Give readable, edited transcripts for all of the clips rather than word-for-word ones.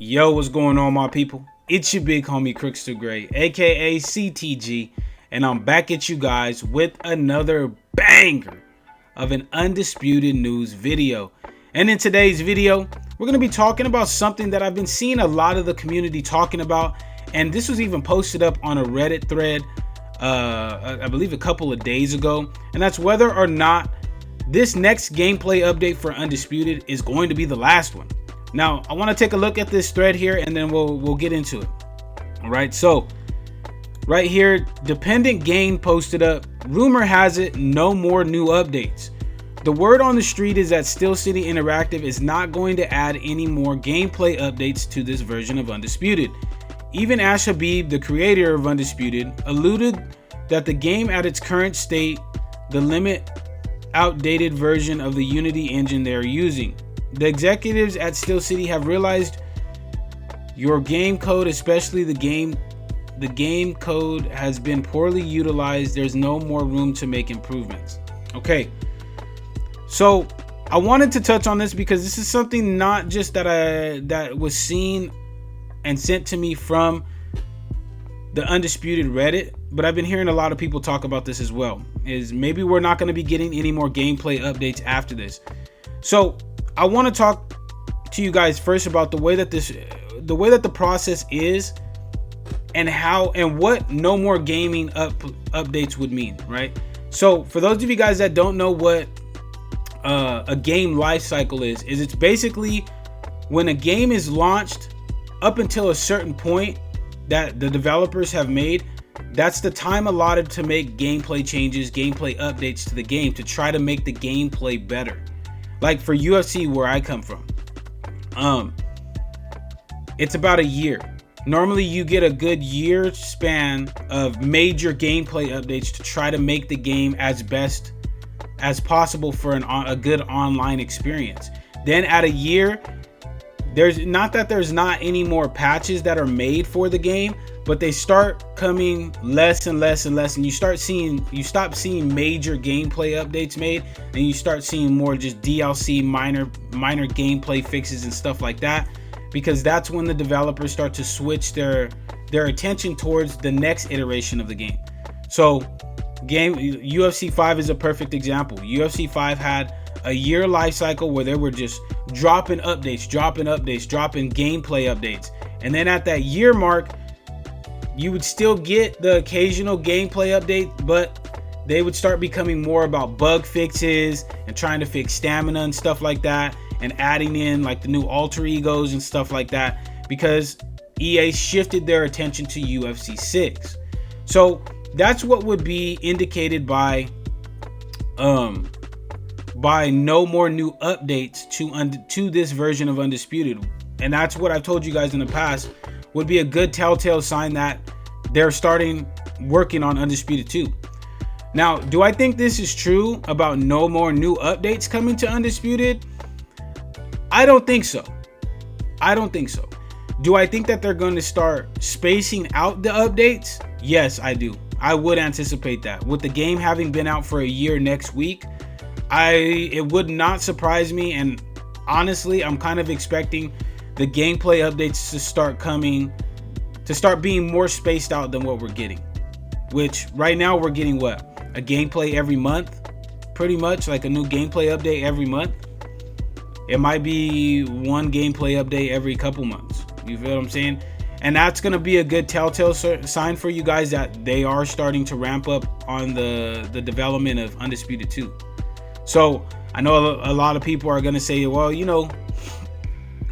Yo, what's going on, my people? It's your big homie Crooks the Great, aka CTG, and I'm back at you guys with another banger of an Undisputed news video. And in today's video, we're going to be talking about something that I've been seeing a lot of the community talking about, and this was even posted up on a Reddit thread, I believe a couple of days ago, and that's whether or not this next gameplay update for Undisputed is going to be the last one. Now, I want to take a look at this thread here, and then we'll get into it. All right, so right here, Dependent Game posted up, rumor has it, no more new updates. The word on the street is that Steel City Interactive is not going to add any more gameplay updates to this version of Undisputed. Even Ash Habib, the creator of Undisputed, alluded that the game at its current state, the limit outdated version of the Unity engine they are using. The executives at Steel City have realized your game code, especially the game code, has been poorly utilized. There's no more room to make improvements. Okay, so I wanted to touch on this because this is something not just that was seen and sent to me from the Undisputed Reddit, but I've been hearing a lot of people talk about this as well. Is maybe we're not going to be getting any more gameplay updates after this. So I want to talk to you guys first about the way that the process is, and how and what no more gaming updates would mean, right? So for those of you guys that don't know what a game life cycle is it's basically when a game is launched up until a certain point that the developers have made. That's the time allotted to make gameplay changes, gameplay updates to the game to try to make the gameplay better. Like for UFC, where I come from, it's about a year. Normally you get a good year span of major gameplay updates to try to make the game as best as possible for a good online experience. Then at a year, there's not any more patches that are made for the game, but they start coming less and less and less, and you stop seeing major gameplay updates made, and you start seeing more just DLC, minor gameplay fixes and stuff like that, because that's when the developers start to switch their attention towards the next iteration of the game. So UFC 5 is a perfect example. UFC 5 had a year life cycle where they were just dropping updates, dropping gameplay updates, and then at that year mark, you would still get the occasional gameplay update, but they would start becoming more about bug fixes and trying to fix stamina and stuff like that, and adding in like the new alter egos and stuff like that, because EA shifted their attention to UFC 6. So that's what would be indicated by no more new updates to this version of Undisputed. And that's what I've told you guys in the past would be a good telltale sign that they're starting working on Undisputed 2. Now, do I think this is true about no more new updates coming to Undisputed? I don't think so. Do I think that they're going to start spacing out the updates? Yes, I do. I would anticipate that. With the game having been out for a year next week, it would not surprise me, and honestly, I'm kind of expecting the gameplay updates to start being more spaced out than what we're getting. Which right now we're getting what? A gameplay every month? Pretty much like a new gameplay update every month. It might be one gameplay update every couple months. You feel what I'm saying? And that's going to be a good telltale sign for you guys that they are starting to ramp up on the development of Undisputed 2. So I know a lot of people are going to say, well,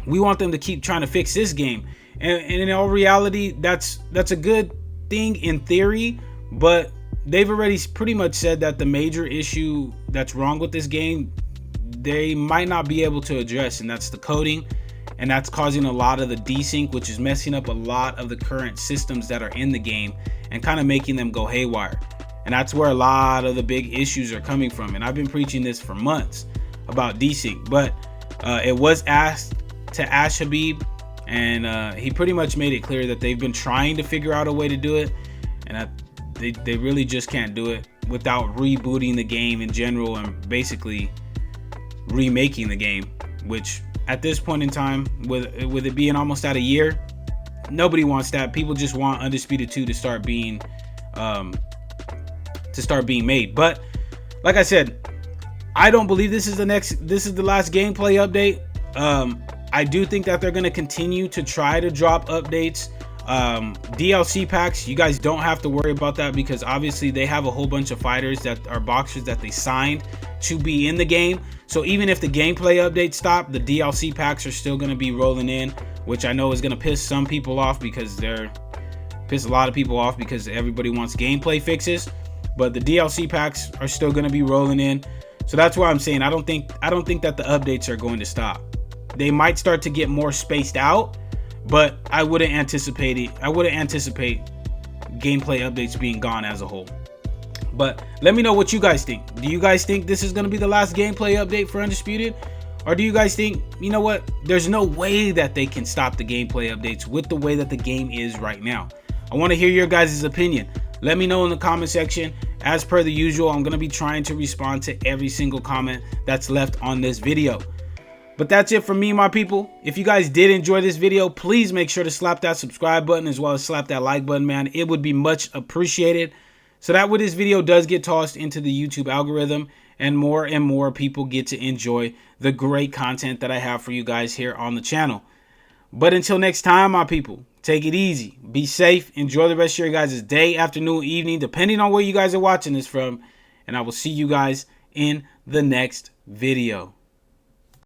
we want them to keep trying to fix this game. And in all reality, that's a good thing in theory, but they've already pretty much said that the major issue that's wrong with this game, they might not be able to address, and that's the coding. And that's causing a lot of the desync, which is messing up a lot of the current systems that are in the game and kind of making them go haywire. And that's where a lot of the big issues are coming from. And I've been preaching this for months about desync, but it was asked to Ash Habib, and he pretty much made it clear that they've been trying to figure out a way to do it, and they really just can't do it without rebooting the game in general and basically remaking the game, which at this point in time, with it being almost out a year, nobody wants that. People just want Undisputed 2 to start being made. But like I said, I don't believe this is the last gameplay update. I do think that they're going to continue to try to drop updates. DLC packs, you guys don't have to worry about that, because obviously they have a whole bunch of fighters that are boxers that they signed to be in the game. So even if the gameplay updates stop, the DLC packs are still going to be rolling in, which I know is going to piss some people off, because piss a lot of people off because everybody wants gameplay fixes. But the DLC packs are still going to be rolling in. So that's why I'm saying I don't think that the updates are going to stop. They might start to get more spaced out, but I wouldn't anticipate gameplay updates being gone as a whole. But let me know what you guys think. Do you guys think this is going to be the last gameplay update for Undisputed? Or do you guys think, you know what, there's no way that they can stop the gameplay updates with the way that the game is right now? I want to hear your guys' opinion. Let me know in the comment section. As per the usual, I'm going to be trying to respond to every single comment that's left on this video. But that's it from me, my people. If you guys did enjoy this video, please make sure to slap that subscribe button as well as slap that like button, man. It would be much appreciated, so that way this video does get tossed into the YouTube algorithm and more people get to enjoy the great content that I have for you guys here on the channel. But until next time, my people, take it easy, be safe, enjoy the rest of your guys' day, afternoon, evening, depending on where you guys are watching this from, and I will see you guys in the next video.